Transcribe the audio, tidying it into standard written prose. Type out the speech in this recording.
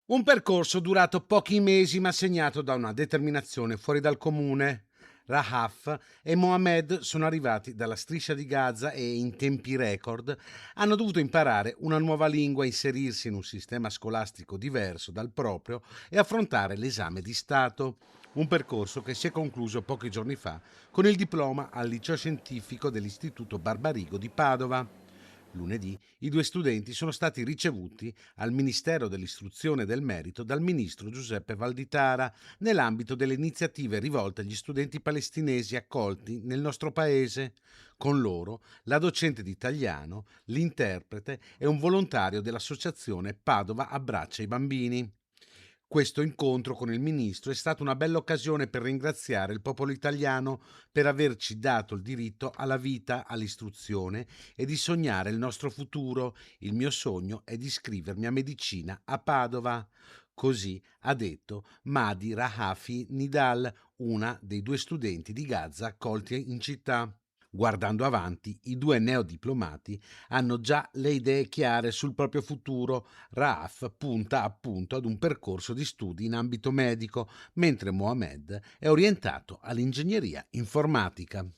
Un percorso durato pochi mesi ma segnato da una determinazione fuori dal comune. Rahaf e Mohamed sono arrivati dalla striscia di Gaza e in tempi record hanno dovuto imparare una nuova lingua, inserirsi in un sistema scolastico diverso dal proprio e affrontare l'esame di Stato. Un percorso che si è concluso pochi giorni fa con il diploma al liceo scientifico dell'Istituto Barbarigo di Padova. Lunedì i due studenti sono stati ricevuti al Ministero dell'Istruzione e del Merito dal ministro Giuseppe Valditara nell'ambito delle iniziative rivolte agli studenti palestinesi accolti nel nostro paese. Con loro la docente di italiano, l'interprete e un volontario dell'associazione Padova Abbraccia i bambini. Questo incontro con il ministro è stata una bella occasione per ringraziare il popolo italiano per averci dato il diritto alla vita, all'istruzione e di sognare il nostro futuro. Il mio sogno è di iscrivermi a medicina a Padova. Così ha detto Madi Rahafi Nidal, una dei due studenti di Gaza accolti in città. Guardando avanti, i due neodiplomati hanno già le idee chiare sul proprio futuro. Raaf punta appunto ad un percorso di studi in ambito medico, mentre Mohamed è orientato all'ingegneria informatica.